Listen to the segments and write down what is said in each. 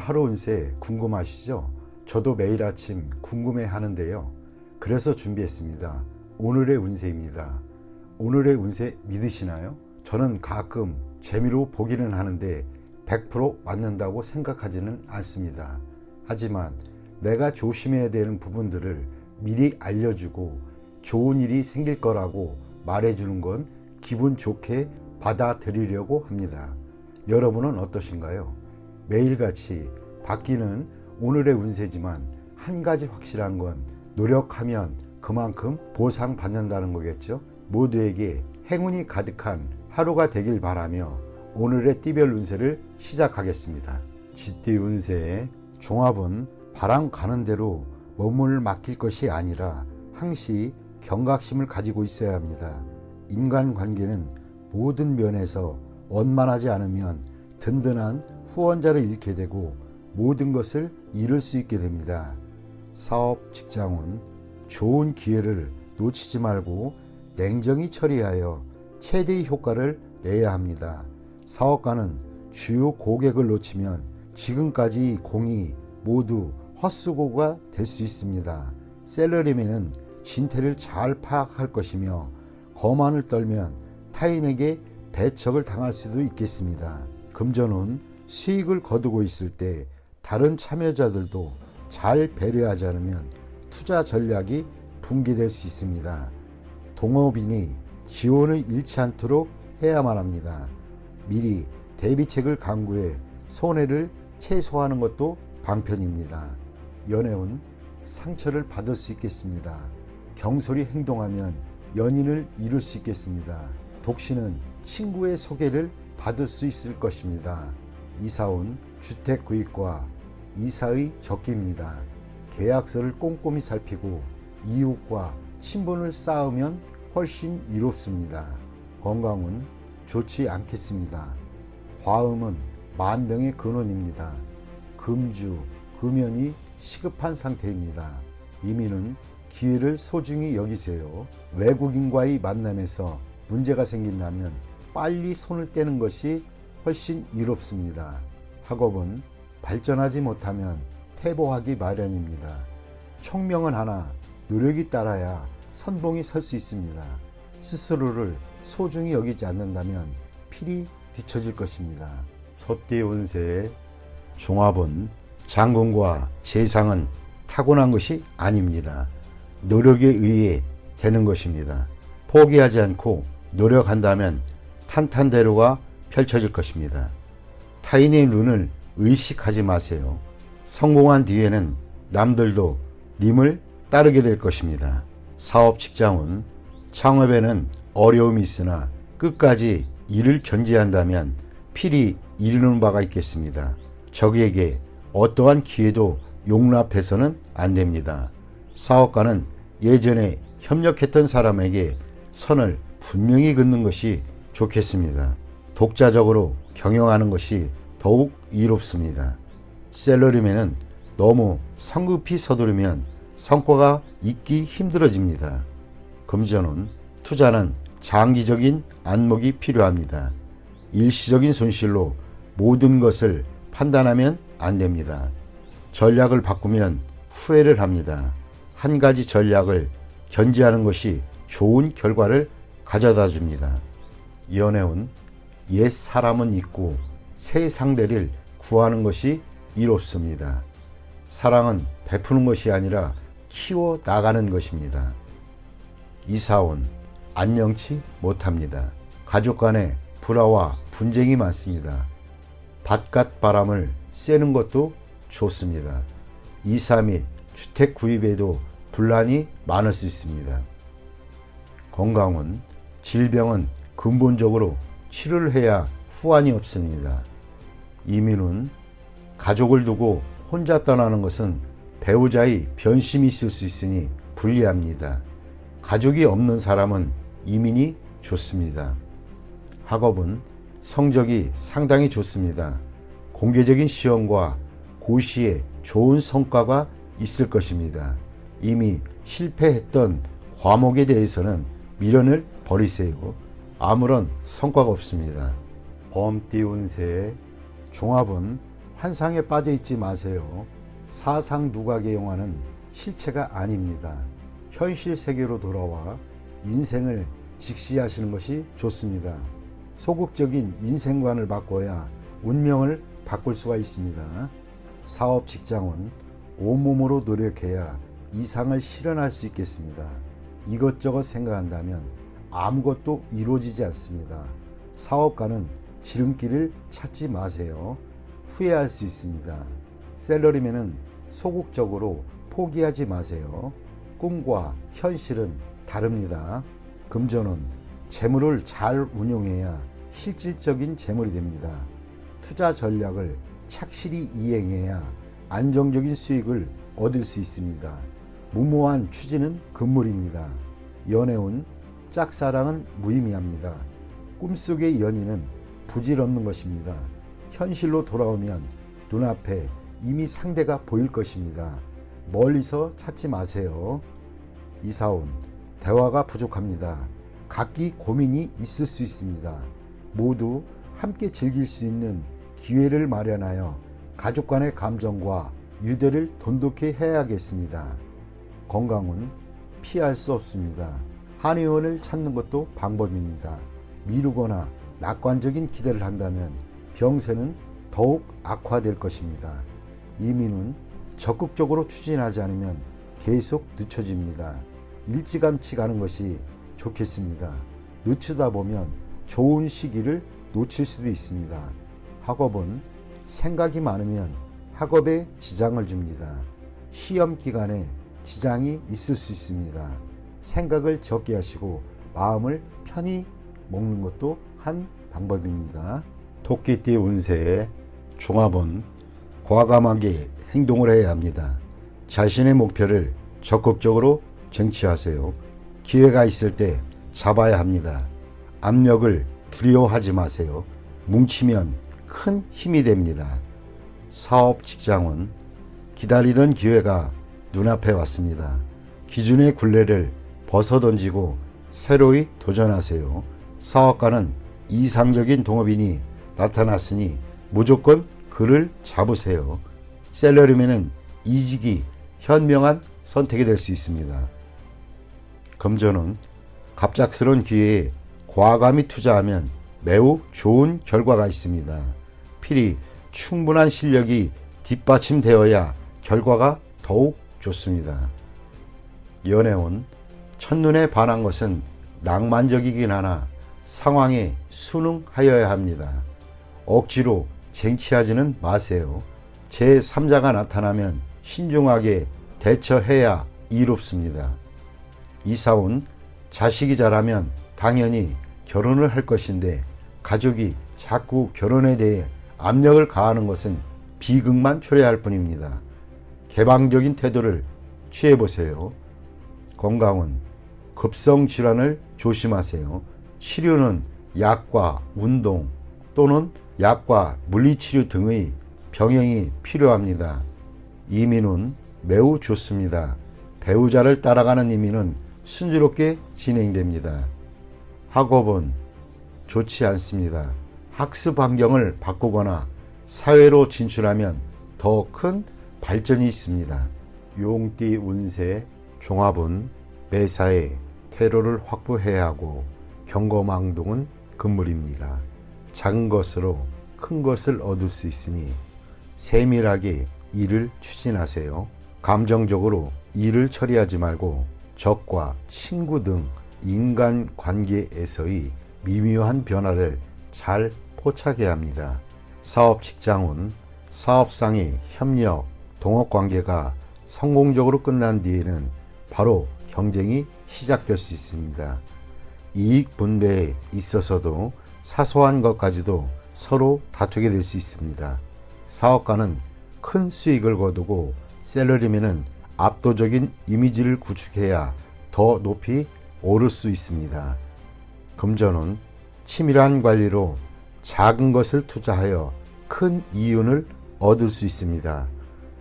하루 운세 궁금하시죠? 저도 매일 아침 궁금해 하는데요. 그래서 준비했습니다. 오늘의 운세입니다. 오늘의 운세 믿으시나요? 저는 가끔 재미로 보기는 하는데 100% 맞는다고 생각하지는 않습니다. 하지만 내가 조심해야 되는 부분들을 미리 알려주고 좋은 일이 생길 거라고 말해주는 건 기분 좋게 받아들이려고 합니다. 여러분은 어떠신가요? 매일같이 바뀌는 오늘의 운세지만 한 가지 확실한 건 노력하면 그만큼 보상받는다는 거겠죠. 모두에게 행운이 가득한 하루가 되길 바라며 오늘의 띠별 운세를 시작하겠습니다. 쥐띠 운세의 종합은 바람 가는 대로 몸을 맡길 것이 아니라 항시 경각심을 가지고 있어야 합니다. 인간관계는 모든 면에서 원만하지 않으면 든든한 후원자를 잃게 되고 모든 것을 잃을 수 있게 됩니다. 사업, 직장은 좋은 기회를 놓치지 말고 냉정히 처리하여 최대의 효과를 내야 합니다. 사업가는 주요 고객을 놓치면 지금까지 공이 모두 헛수고가 될 수 있습니다. 셀러리맨은 진태를 잘 파악할 것이며 거만을 떨면 타인에게 배척을 당할 수도 있겠습니다. 금전은 수익을 거두고 있을 때 다른 참여자들도 잘 배려하지 않으면 투자 전략이 붕괴될 수 있습니다. 동업인이 지원을 잃지 않도록 해야만 합니다. 미리 대비책을 강구해 손해를 최소화하는 것도 방편입니다. 연애운 상처를 받을 수 있겠습니다. 경솔히 행동하면 연인을 잃을 수 있겠습니다. 독신은 친구의 소개를 받을 수 있을 것입니다. 이사운 주택 구입과 이사의 적기입니다. 계약서를 꼼꼼히 살피고 이웃과 친분을 쌓으면 훨씬 이롭습니다. 건강은 좋지 않겠습니다. 과음은 만병의 근원입니다. 금주, 금연이 시급한 상태입니다. 이민은 기회를 소중히 여기세요. 외국인과의 만남에서 문제가 생긴다면 빨리 손을 떼는 것이 훨씬 이롭습니다. 학업은 발전하지 못하면 퇴보하기 마련입니다. 총명은 하나, 노력이 따라야 선봉이 설 수 있습니다. 스스로를 소중히 여기지 않는다면 필히 뒤처질 것입니다. 소띠 운세의 종합은 장군과 재상은 타고난 것이 아닙니다. 노력에 의해 되는 것입니다. 포기하지 않고 노력한다면 탄탄대로가 펼쳐질 것입니다. 타인의 눈을 의식하지 마세요. 성공한 뒤에는 남들도 님을 따르게 될 것입니다. 사업, 직장은 창업에는 어려움이 있으나 끝까지 일을 견제한다면 필히 이루는 바가 있겠습니다. 적에게 어떠한 기회도 용납해서는 안 됩니다. 사업가는 예전에 협력했던 사람에게 선을 분명히 긋는 것이 좋겠습니다. 독자적으로 경영하는 것이 더욱 이롭습니다. 셀러리맨은 너무 성급히 서두르면 성과가 있기 힘들어집니다. 금전은 투자는 장기적인 안목이 필요합니다. 일시적인 손실로 모든 것을 판단하면 안 됩니다. 전략을 바꾸면 후회를 합니다. 한 가지 전략을 견지하는 것이 좋은 결과를 가져다 줍니다. 연애운 옛 사람은 잊고 새 상대를 구하는 것이 이롭습니다. 사랑은 베푸는 것이 아니라 키워 나가는 것입니다. 이사운 안녕치 못합니다. 가족 간에 불화와 분쟁이 많습니다. 바깥 바람을 쐬는 것도 좋습니다. 이사 및 주택 구입에도 분란이 많을 수 있습니다. 건강은 질병은 근본적으로 치료를 해야 후환이 없습니다. 이민은 가족을 두고 혼자 떠나는 것은 배우자의 변심이 있을 수 있으니 불리합니다. 가족이 없는 사람은 이민이 좋습니다. 학업은 성적이 상당히 좋습니다. 공개적인 시험과 고시에 좋은 성과가 있을 것입니다. 이미 실패했던 과목에 대해서는 미련을 버리세요. 아무런 성과가 없습니다. 범띠 운세의 종합은 환상에 빠져 있지 마세요. 사상 누각의 영화는 실체가 아닙니다. 현실 세계로 돌아와 인생을 직시하시는 것이 좋습니다. 소극적인 인생관을 바꿔야 운명을 바꿀 수가 있습니다. 사업 직장은 온몸으로 노력해야 이상을 실현할 수 있겠습니다. 이것저것 생각한다면 아무것도 이루어지지 않습니다. 사업가는 지름길을 찾지 마세요. 후회할 수 있습니다. 셀러리맨은 소극적으로 포기하지 마세요. 꿈과 현실은 다릅니다. 금전은 재물을 잘 운용해야 실질적인 재물이 됩니다. 투자 전략을 착실히 이행해야 안정적인 수익을 얻을 수 있습니다. 무모한 추진은 금물입니다. 연애운, 짝사랑은 무의미합니다. 꿈속의 연인은 부질없는 것입니다. 현실로 돌아오면 눈앞에 이미 상대가 보일 것입니다. 멀리서 찾지 마세요. 이사온, 대화가 부족합니다. 각기 고민이 있을 수 있습니다. 모두 함께 즐길 수 있는 기회를 마련하여 가족 간의 감정과 유대를 돈독히 해야겠습니다. 건강은 피할 수 없습니다. 한의원을 찾는 것도 방법입니다. 미루거나 낙관적인 기대를 한다면 병세는 더욱 악화될 것입니다. 이민은 적극적으로 추진하지 않으면 계속 늦춰집니다. 일찌감치 가는 것이 좋겠습니다. 늦추다 보면 좋은 시기를 놓칠 수도 있습니다. 학업은 생각이 많으면 학업에 지장을 줍니다. 시험 기간에 지장이 있을 수 있습니다. 생각을 적게 하시고 마음을 편히 먹는 것도 한 방법입니다. 토끼띠 운세의 종합은 과감하게 행동을 해야 합니다. 자신의 목표를 적극적으로 쟁취하세요. 기회가 있을 때 잡아야 합니다. 압력을 두려워하지 마세요. 뭉치면 큰 힘이 됩니다. 사업 직장은 기다리던 기회가 눈앞에 왔습니다. 기존의 굴레를 벗어던지고 새로이 도전하세요. 사업가는 이상적인 동업인이 나타났으니 무조건 그를 잡으세요. 셀러리맨은 이직이 현명한 선택이 될 수 있습니다. 금전은 갑작스러운 기회에 과감히 투자하면 매우 좋은 결과가 있습니다. 필히 충분한 실력이 뒷받침되어야 결과가 더욱 좋습니다. 연애운, 첫눈에 반한 것은 낭만적이긴 하나 상황에 순응하여야 합니다. 억지로 쟁취하지는 마세요. 제3자가 나타나면 신중하게 대처해야 이롭습니다. 이사온, 자식이 자라면 당연히 결혼을 할 것인데 가족이 자꾸 결혼에 대해 압력을 가하는 것은 비극만 초래할 뿐입니다. 개방적인 태도를 취해보세요. 건강은 급성 질환을 조심하세요. 치료는 약과 운동 또는 약과 물리치료 등의 병행이 필요합니다. 이민은 매우 좋습니다. 배우자를 따라가는 이민은 순조롭게 진행됩니다. 학업은 좋지 않습니다. 학습 환경을 바꾸거나 사회로 진출하면 더 큰 발전이 있습니다. 용띠 운세 종합은 매사에 퇴로를 확보해야 하고 경거망동은 금물입니다. 작은 것으로 큰 것을 얻을 수 있으니 세밀하게 일을 추진하세요. 감정적으로 일을 처리하지 말고 적과 친구 등 인간관계에서의 미묘한 변화를 잘 포착해야 합니다. 사업 직장운, 사업상의 협력, 동업관계가 성공적으로 끝난 뒤에는 바로 경쟁이 시작될 수 있습니다. 이익 분배에 있어서도 사소한 것까지도 서로 다투게 될 수 있습니다. 사업가는 큰 수익을 거두고 셀러리맨은 압도적인 이미지를 구축해야 더 높이 오를 수 있습니다. 금전은 치밀한 관리로 작은 것을 투자하여 큰 이윤을 얻을 수 있습니다.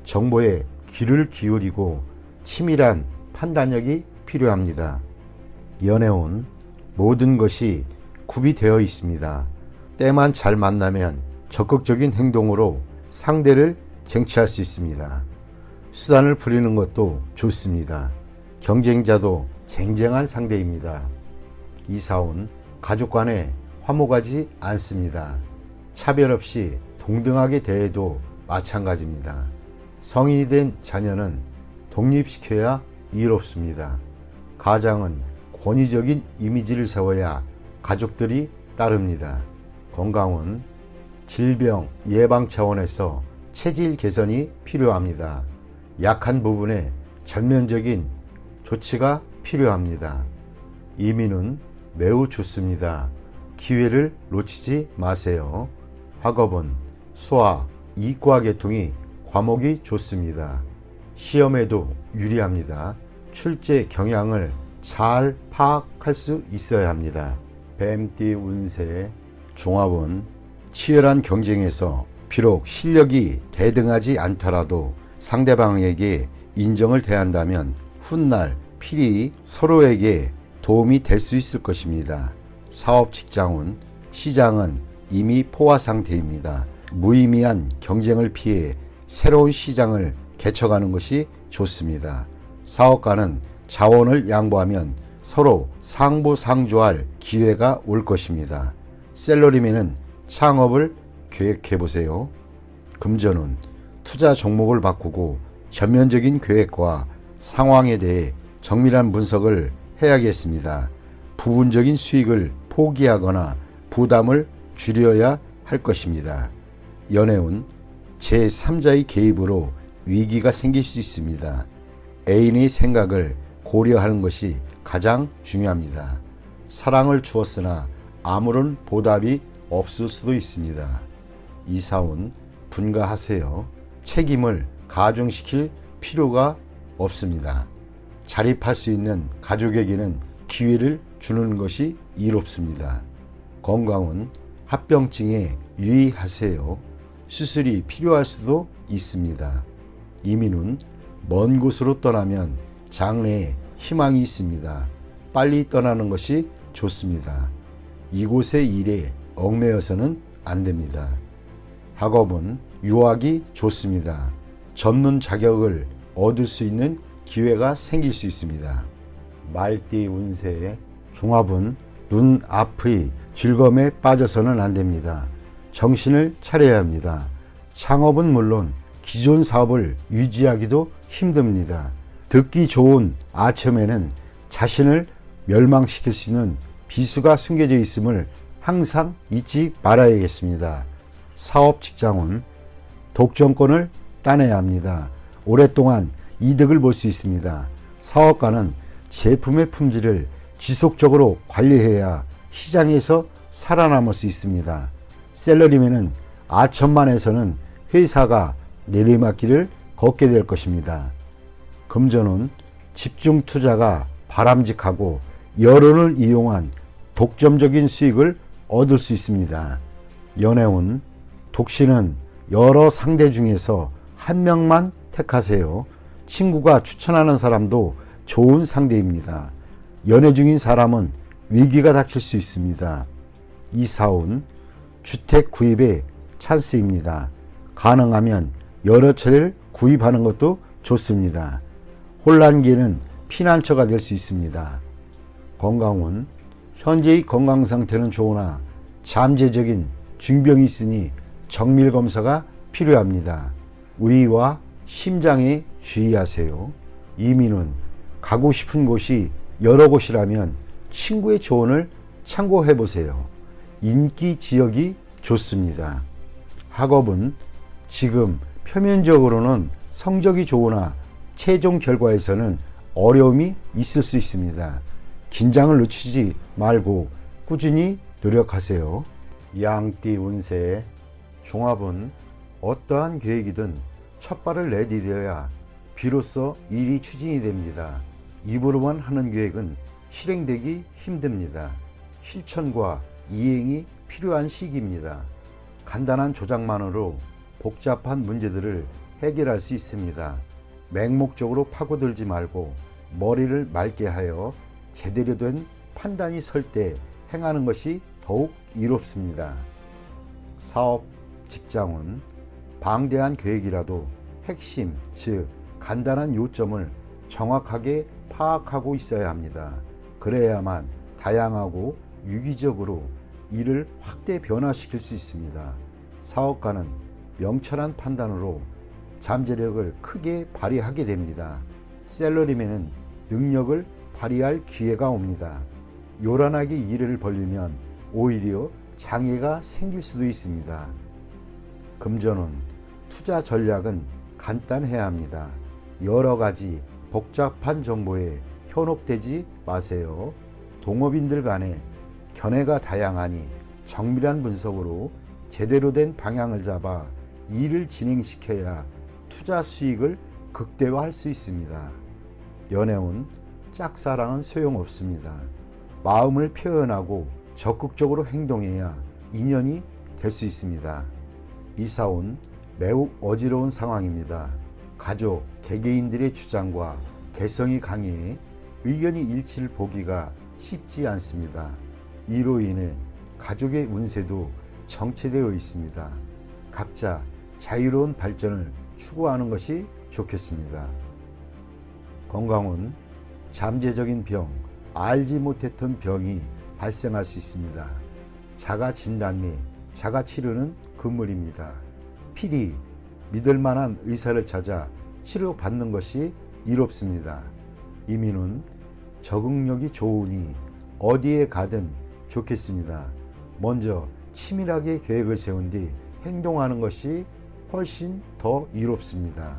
정보에 귀를 기울이고 치밀한 판단력이 필요합니다. 연애운, 모든 것이 구비되어 있습니다. 때만 잘 만나면 적극적인 행동으로 상대를 쟁취할 수 있습니다. 수단을 부리는 것도 좋습니다. 경쟁자도 쟁쟁한 상대입니다. 이사운 가족 간에 화목하지 않습니다. 차별 없이 동등하게 대해도 마찬가지입니다. 성인이 된 자녀는 독립시켜야 이롭습니다. 가장은 권위적인 이미지를 세워야 가족들이 따릅니다. 건강은 질병 예방 차원에서 체질 개선이 필요합니다. 약한 부분에 전면적인 조치가 필요합니다. 이민은 매우 좋습니다. 기회를 놓치지 마세요. 학업은 수학, 이과 계통이 과목이 좋습니다. 시험에도 유리합니다. 출제 경향을 잘 파악할 수 있어야 합니다. 뱀띠 운세 종합은 치열한 경쟁에서 비록 실력이 대등하지 않더라도 상대방에게 인정을 대한다면 훗날 필히 서로에게 도움이 될 수 있을 것입니다. 사업 직장운 시장은 이미 포화 상태입니다. 무의미한 경쟁을 피해 새로운 시장을 개척하는 것이 좋습니다. 사업가는 자원을 양보하면 서로 상부상조할 기회가 올 것입니다. 셀러리맨은 창업을 계획해보세요. 금전운 투자 종목을 바꾸고 전면적인 계획과 상황에 대해 정밀한 분석을 해야겠습니다. 부분적인 수익을 포기하거나 부담을 줄여야 할 것입니다. 연애운 제3자의 개입으로 위기가 생길 수 있습니다. 애인의 생각을 고려하는 것이 가장 중요합니다. 사랑을 주었으나 아무런 보답이 없을 수도 있습니다. 이사운 분가하세요. 책임을 가중시킬 필요가 없습니다. 자립할 수 있는 가족에게는 기회를 주는 것이 이롭습니다. 건강은 합병증에 유의하세요. 수술이 필요할 수도 있습니다. 이민은 먼 곳으로 떠나면 장래에 희망이 있습니다. 빨리 떠나는 것이 좋습니다. 이곳의 일에 얽매여서는 안 됩니다. 학업은 유학이 좋습니다. 전문 자격을 얻을 수 있는 기회가 생길 수 있습니다. 말띠 운세 종합은 눈 앞의 즐거움에 빠져서는 안 됩니다. 정신을 차려야 합니다. 창업은 물론 기존 사업을 유지하기도 힘듭니다. 듣기 좋은 아첨에는 자신을 멸망시킬 수 있는 비수가 숨겨져 있음을 항상 잊지 말아야겠습니다. 사업 직장은 독점권을 따내야 합니다. 오랫동안 이득을 볼 수 있습니다. 사업가는 제품의 품질을 지속적으로 관리해야 시장에서 살아남을 수 있습니다. 셀러리맨은 아첨만 해서는 회사가 내리막길을 걷게 될 것입니다. 금전은 집중 투자가 바람직하고 여론을 이용한 독점적인 수익을 얻을 수 있습니다. 연애운 독신은 여러 상대 중에서 한 명만 택하세요. 친구가 추천하는 사람도 좋은 상대입니다. 연애 중인 사람은 위기가 닥칠 수 있습니다. 이사운 주택 구입의 찬스입니다. 가능하면 여러 채를 구입하는 것도 좋습니다. 혼란기에는 피난처가 될 수 있습니다. 건강운 현재의 건강 상태는 좋으나 잠재적인 중병이 있으니 정밀 검사가 필요합니다. 의와 심장에 주의하세요. 이민은 가고 싶은 곳이 여러 곳이라면 친구의 조언을 참고해 보세요. 인기 지역이 좋습니다. 학업은 지금 표면적으로는 성적이 좋으나 최종 결과에서는 어려움이 있을 수 있습니다. 긴장을 늦추지 말고 꾸준히 노력하세요. 양띠 운세 종합은 어떠한 계획이든 첫 발을 내디뎌야 비로소 일이 추진이 됩니다. 입으로만 하는 계획은 실행되기 힘듭니다. 실천과 이행이 필요한 시기입니다. 간단한 조작만으로 복잡한 문제들을 해결할 수 있습니다. 맹목적으로 파고들지 말고 머리를 맑게 하여 제대로 된 판단이 설 때 행하는 것이 더욱 이롭습니다. 사업 직장은 방대한 계획이라도 핵심, 즉 간단한 요점을 정확하게 파악하고 있어야 합니다. 그래야만 다양하고 유기적으로 일을 확대 변화시킬 수 있습니다. 사업가는 명철한 판단으로 잠재력을 크게 발휘하게 됩니다. 샐러리맨은 능력을 발휘할 기회가 옵니다. 요란하게 일을 벌리면 오히려 장애가 생길 수도 있습니다. 금전운, 투자 전략은 간단해야 합니다. 여러 가지 복잡한 정보에 현혹되지 마세요. 동업인들 간에 견해가 다양하니 정밀한 분석으로 제대로 된 방향을 잡아 일을 진행시켜야 투자 수익을 극대화할 수 있습니다. 연애운, 짝사랑은 소용없습니다. 마음을 표현하고 적극적으로 행동해야 인연이 될 수 있습니다. 이사운, 매우 어지러운 상황입니다. 가족, 개개인들의 주장과 개성이 강해 의견이 일치를 보기가 쉽지 않습니다. 이로 인해 가족의 운세도 정체되어 있습니다. 각자 자유로운 발전을 추구하는 것이 좋겠습니다. 건강은 잠재적인 병, 알지 못했던 병이 발생할 수 있습니다. 자가 진단 및 자가 치료는 금물입니다. 필히 믿을 만한 의사를 찾아 치료받는 것이 이롭습니다. 이민은 적응력이 좋으니 어디에 가든 좋겠습니다. 먼저 치밀하게 계획을 세운 뒤 행동하는 것이 훨씬 더 이롭습니다.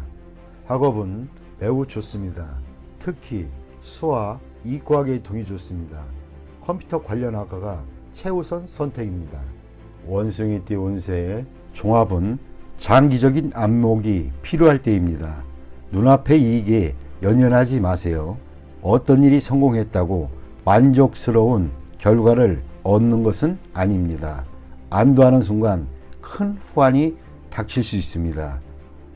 학업은 매우 좋습니다. 특히 수와 이과학의 동이 좋습니다. 컴퓨터 관련 학과가 최우선 선택입니다. 원숭이띠 운세의 종합은 장기적인 안목이 필요할 때입니다. 눈앞의 이익에 연연하지 마세요. 어떤 일이 성공했다고 만족스러운 결과를 얻는 것은 아닙니다. 안도하는 순간 큰 후환이 닥칠 수 있습니다.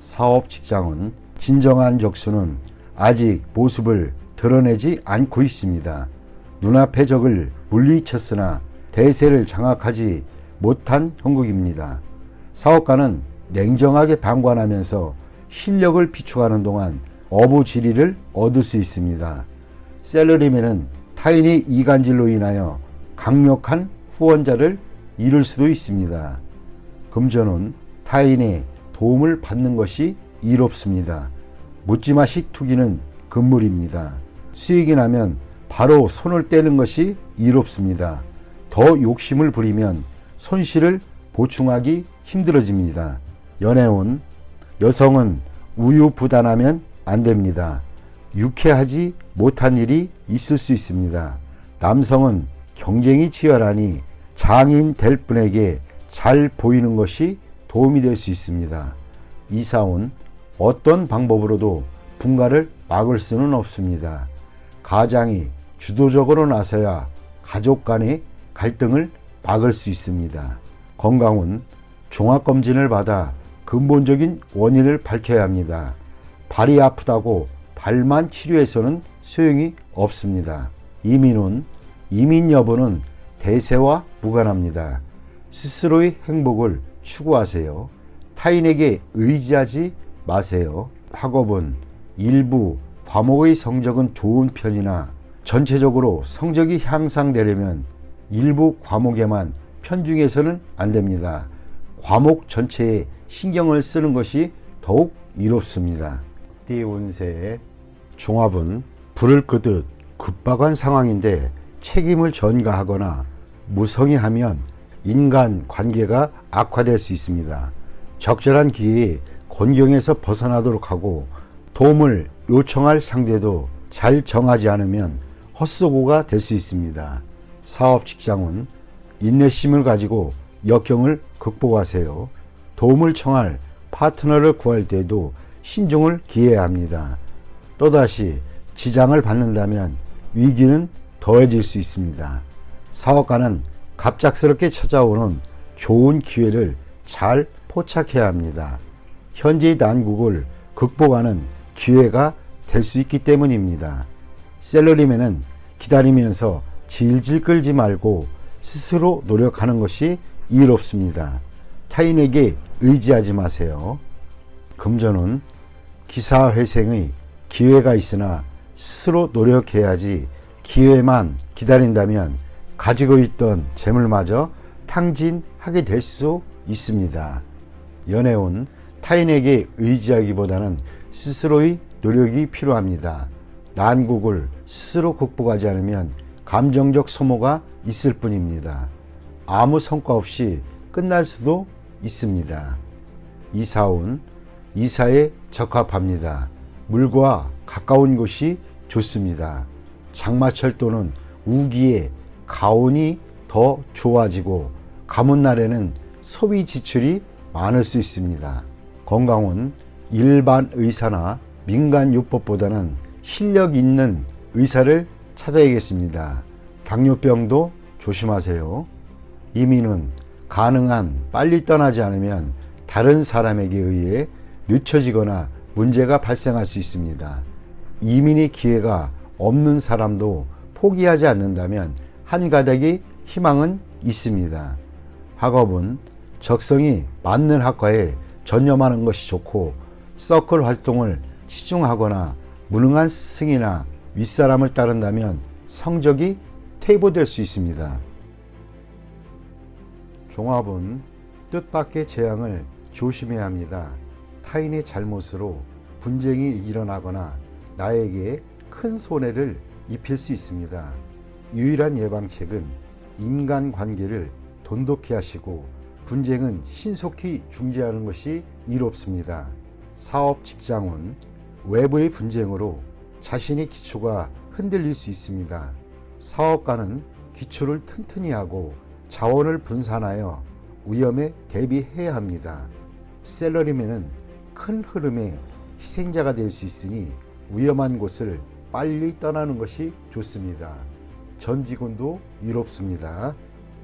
사업 직장은 진정한 적수는 아직 모습을 드러내지 않고 있습니다. 눈앞의 적을 물리쳤으나 대세를 장악하지 못한 형국입니다. 사업가는 냉정하게 방관하면서 실력을 비축하는 동안 어부지리를 얻을 수 있습니다. 샐러리맨은 타인의 이간질로 인하여 강력한 후원자를 잃을 수도 있습니다. 금전은 타인의 도움을 받는 것이 이롭습니다. 묻지마식 투기는 금물입니다. 수익이 나면 바로 손을 떼는 것이 이롭습니다. 더 욕심을 부리면 손실을 보충하기 힘들어집니다. 연애운, 여성은 우유부단하면 안 됩니다. 유쾌하지 못한 일이 있을 수 있습니다. 남성은 경쟁이 치열하니 장인 될 분에게 잘 보이는 것이 도움이 될 수 있습니다. 이사운, 어떤 방법으로도 분가를 막을 수는 없습니다. 가장이 주도적으로 나서야 가족 간의 갈등을 막을 수 있습니다. 건강은 종합검진을 받아 근본적인 원인을 밝혀야 합니다. 발이 아프다고 발만 치료해서는 소용이 없습니다. 이민 여부는 대세와 무관합니다. 스스로의 행복을 추구하세요. 타인에게 의지하지 마세요. 학업은 일부 과목의 성적은 좋은 편이나 전체적으로 성적이 향상되려면 일부 과목에만 편중해서는 안 됩니다. 과목 전체에 신경을 쓰는 것이 더욱 이롭습니다. 띠 운세의 종합은 불을 끄듯 급박한 상황인데 책임을 전가하거나 무성의하면 인간 관계가 악화될 수 있습니다. 적절한 기회에 곤경에서 벗어나도록 하고 도움을 요청할 상대도 잘 정하지 않으면 헛수고가 될 수 있습니다. 사업 직장은 인내심을 가지고 역경을 극복하세요. 도움을 청할 파트너를 구할 때에도 신중을 기해야 합니다. 또다시 지장을 받는다면 위기는 더해질 수 있습니다. 사업가는 갑작스럽게 찾아오는 좋은 기회를 잘 포착해야 합니다. 현재의 난국을 극복하는 기회가 될 수 있기 때문입니다. 샐러리맨은 기다리면서 질질 끌지 말고 스스로 노력하는 것이 이롭습니다. 타인에게 의지하지 마세요. 금전운 기사회생의 기회가 있으나 스스로 노력해야지 기회만 기다린다면 가지고 있던 재물마저 탕진하게 될 수 있습니다. 연애운 타인에게 의지하기보다는 스스로의 노력이 필요합니다. 난국을 스스로 극복하지 않으면 감정적 소모가 있을 뿐입니다. 아무 성과 없이 끝날 수도 있습니다. 이사운 이사에 적합합니다. 물과 가까운 곳이 좋습니다. 장마철 또는 우기에 가온이 더 좋아지고 가문날에는 소비 지출이 많을 수 있습니다. 건강은 일반 의사나 민간요법보다는 실력 있는 의사를 찾아야겠습니다. 당뇨병도 조심하세요. 이민은 가능한 빨리 떠나지 않으면 다른 사람에게 의해 늦춰지거나 문제가 발생할 수 있습니다. 이민의 기회가 없는 사람도 포기하지 않는다면 한 가닥의 희망은 있습니다. 학업은 적성이 맞는 학과에 전념하는 것이 좋고 서클 활동을 치중하거나 무능한 스승이나 윗사람을 따른다면 성적이 퇴보될 수 있습니다. 종합은 뜻밖의 재앙을 조심해야 합니다. 타인의 잘못으로 분쟁이 일어나거나 나에게 큰 손해를 입힐 수 있습니다. 유일한 예방책은 인간관계를 돈독히 하시고 분쟁은 신속히 중재하는 것이 이롭습니다. 사업 직장운 외부의 분쟁으로 자신의 기초가 흔들릴 수 있습니다. 사업가는 기초를 튼튼히 하고 자원을 분산하여 위험에 대비해야 합니다. 셀러리맨은 큰 흐름의 희생자가 될 수 있으니 위험한 곳을 빨리 떠나는 것이 좋습니다. 전 직원도 이롭습니다.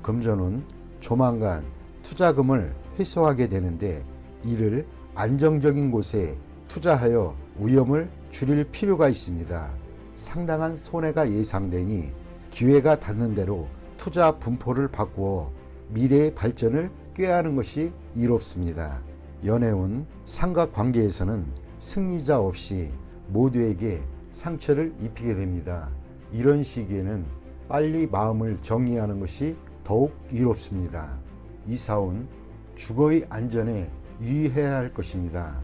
금전은 조만간 투자금을 회수하게 되는데 이를 안정적인 곳에 투자하여 위험을 줄일 필요가 있습니다. 상당한 손해가 예상되니 기회가 닿는 대로 투자 분포를 바꾸어 미래의 발전을 꾀하는 것이 이롭습니다. 연애운 삼각관계에서는 승리자 없이 모두에게 상처를 입히게 됩니다. 이런 시기에는 빨리 마음을 정리하는 것이 더욱 이롭습니다. 이사운 주거의 안전에 유의해야 할 것입니다.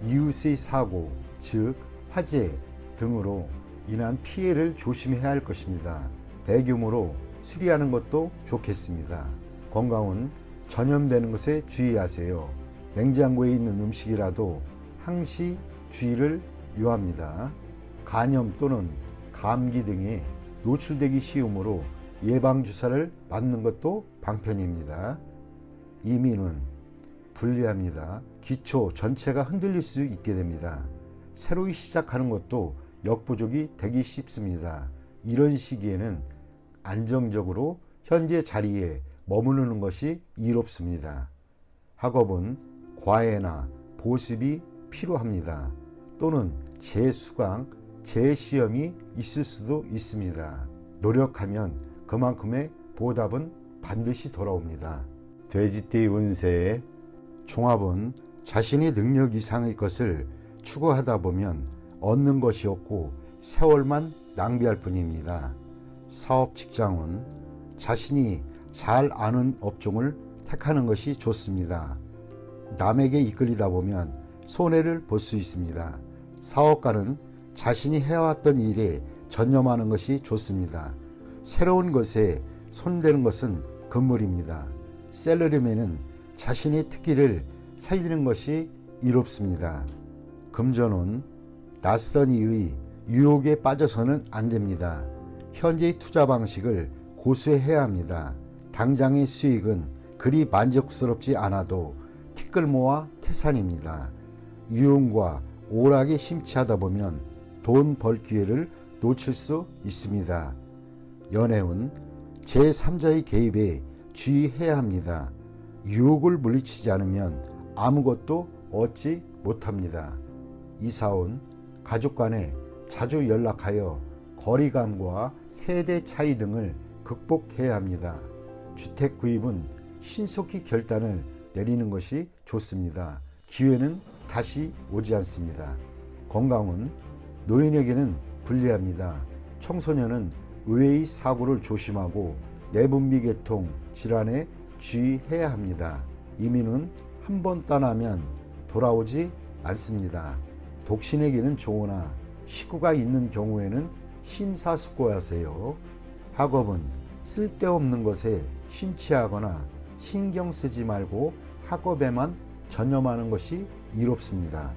이웃의 사고, 즉 화재 등으로 인한 피해를 조심해야 할 것입니다. 대규모로 수리하는 것도 좋겠습니다. 건강은 전염되는 것에 주의하세요. 냉장고에 있는 음식이라도 항시 주의를 요합니다. 간염 또는 감기 등에 노출되기 쉬우므로 예방주사를 맞는 것도 방편입니다. 이민은 불리합니다. 기초 전체가 흔들릴 수 있게 됩니다. 새로 시작하는 것도 역부족이 되기 쉽습니다. 이런 시기에는 안정적으로 현재 자리에 머무르는 것이 이롭습니다. 학업은 과외나 보습이 필요합니다. 또는 재수강, 재시험이 있을 수도 있습니다. 노력하면 그만큼의 보답은 반드시 돌아옵니다. 돼지띠 운세 종합은 자신의 능력 이상의 것을 추구하다 보면 얻는 것이 없고 세월만 낭비할 뿐입니다. 사업 직장은 자신이 잘 아는 업종을 택하는 것이 좋습니다. 남에게 이끌리다 보면 손해를 볼 수 있습니다. 사업가는 자신이 해왔던 일에 전념하는 것이 좋습니다. 새로운 것에 손대는 것은 금물입니다. 셀러리맨은 자신의 특기를 살리는 것이 이롭습니다. 금전운 낯선 이의 유혹에 빠져서는 안 됩니다. 현재의 투자 방식을 고수해야 합니다. 당장의 수익은 그리 만족스럽지 않아도 티끌모아 태산입니다. 유흥과 오락에 심취하다 보면 돈 벌 기회를 놓칠 수 있습니다. 연애운 제3자의 개입에 주의해야 합니다. 유혹을 물리치지 않으면 아무것도 얻지 못합니다. 이사운 가족 간에 자주 연락하여 거리감과 세대 차이 등을 극복해야 합니다. 주택 구입은 신속히 결단을 내리는 것이 좋습니다. 기회는 다시 오지 않습니다. 건강은 노인에게는 불리합니다. 청소년은 의외의 사고를 조심하고 내분비계통 질환에 주의해야 합니다. 이민은 한 번 떠나면 돌아오지 않습니다. 독신에게는 좋으나 식구가 있는 경우에는 심사숙고하세요. 학업은 쓸데없는 것에 심취하거나 신경 쓰지 말고 학업에만 전념하는 것이 이롭습니다.